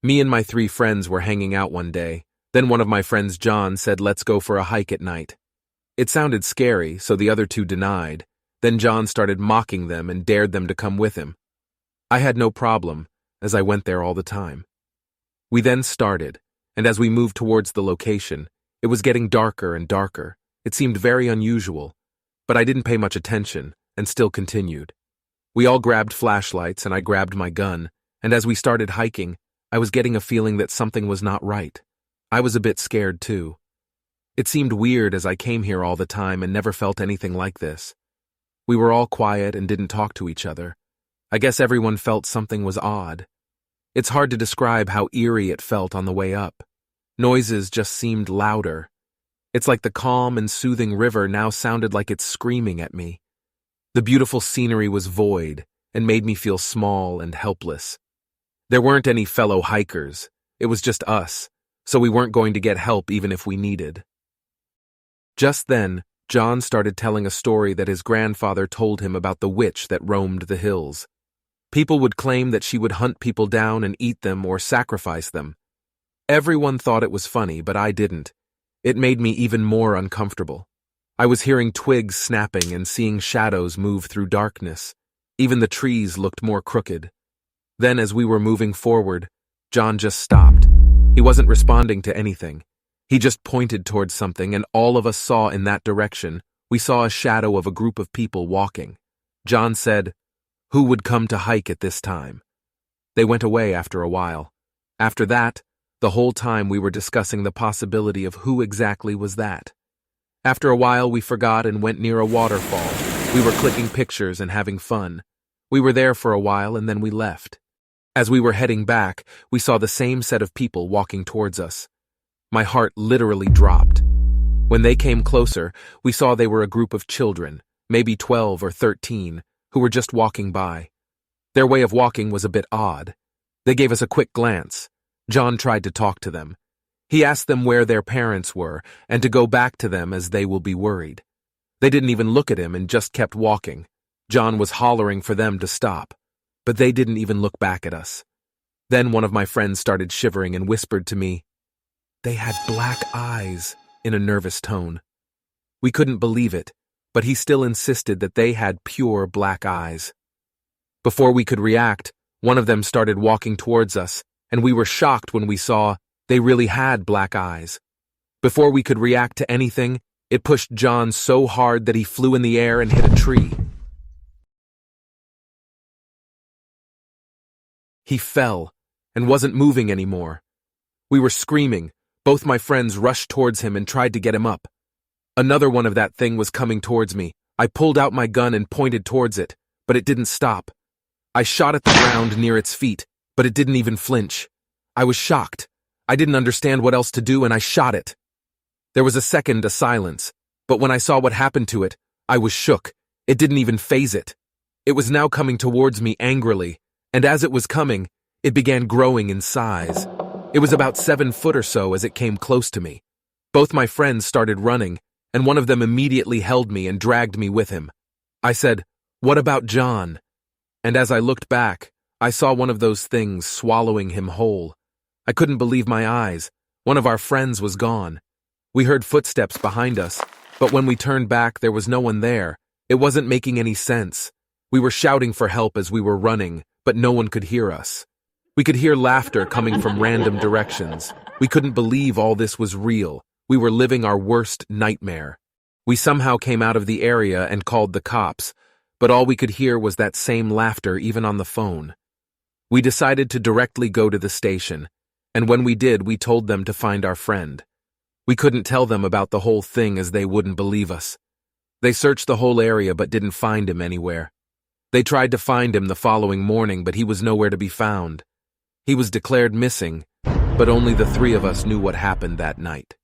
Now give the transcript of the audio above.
Me and my 3 friends were hanging out one day. Then one of my friends, John, said, "Let's go for a hike at night." It sounded scary, so the other 2 denied. Then John started mocking them and dared them to come with him. I had no problem, as I went there all the time. We then started, and as we moved towards the location, it was getting darker and darker. It seemed very unusual, but I didn't pay much attention and still continued. We all grabbed flashlights and I grabbed my gun, and as we started hiking, I was getting a feeling that something was not right. I was a bit scared too. It seemed weird as I came here all the time and never felt anything like this. We were all quiet and didn't talk to each other. I guess everyone felt something was odd. It's hard to describe how eerie it felt on the way up. Noises just seemed louder. It's like the calm and soothing river now sounded like it's screaming at me. The beautiful scenery was void and made me feel small and helpless. There weren't any fellow hikers. It was just us, so we weren't going to get help even if we needed. Just then, John started telling a story that his grandfather told him about the witch that roamed the hills. People would claim that she would hunt people down and eat them or sacrifice them. Everyone thought it was funny, but I didn't. It made me even more uncomfortable. I was hearing twigs snapping and seeing shadows move through darkness. Even the trees looked more crooked. Then, as we were moving forward, John just stopped. He wasn't responding to anything. He just pointed towards something, and all of us saw in that direction. We saw a shadow of a group of people walking. John said, "Who would come to hike at this time?" They went away after a while. After that, the whole time we were discussing the possibility of who exactly was that. After a while, we forgot and went near a waterfall. We were clicking pictures and having fun. We were there for a while and then we left. As we were heading back, we saw the same set of people walking towards us. My heart literally dropped. When they came closer, we saw they were a group of children, maybe 12 or 13, who were just walking by. Their way of walking was a bit odd. They gave us a quick glance. John tried to talk to them. He asked them where their parents were and to go back to them as they will be worried. They didn't even look at him and just kept walking. John was hollering for them to stop, but they didn't even look back at us. Then one of my friends started shivering and whispered to me, "They had black eyes," in a nervous tone. We couldn't believe it, but he still insisted that they had pure black eyes. Before we could react, one of them started walking towards us, and we were shocked when we saw they really had black eyes. Before we could react to anything, it pushed John so hard that he flew in the air and hit a tree. He fell and wasn't moving anymore. We were screaming. Both my friends rushed towards him and tried to get him up. Another one of that thing was coming towards me. I pulled out my gun and pointed towards it, but it didn't stop. I shot at the ground near its feet, but it didn't even flinch. I was shocked. I didn't understand what else to do, and I shot it. There was a second of silence, but when I saw what happened to it, I was shook. It didn't even faze it. It was now coming towards me angrily, and as it was coming, it began growing in size. It was about 7 foot or so as it came close to me. Both my friends started running, and one of them immediately held me and dragged me with him. I said, "What about John?" And as I looked back, I saw one of those things swallowing him whole. I couldn't believe my eyes. One of our friends was gone. We heard footsteps behind us, but when we turned back, there was no one there. It wasn't making any sense. We were shouting for help as we were running, but no one could hear us. We could hear laughter coming from random directions. We couldn't believe all this was real. We were living our worst nightmare. We somehow came out of the area and called the cops, but all we could hear was that same laughter even on the phone. We decided to directly go to the station, and when we did, we told them to find our friend. We couldn't tell them about the whole thing as they wouldn't believe us. They searched the whole area but didn't find him anywhere. They tried to find him the following morning, but he was nowhere to be found. He was declared missing, but only the 3 of us knew what happened that night.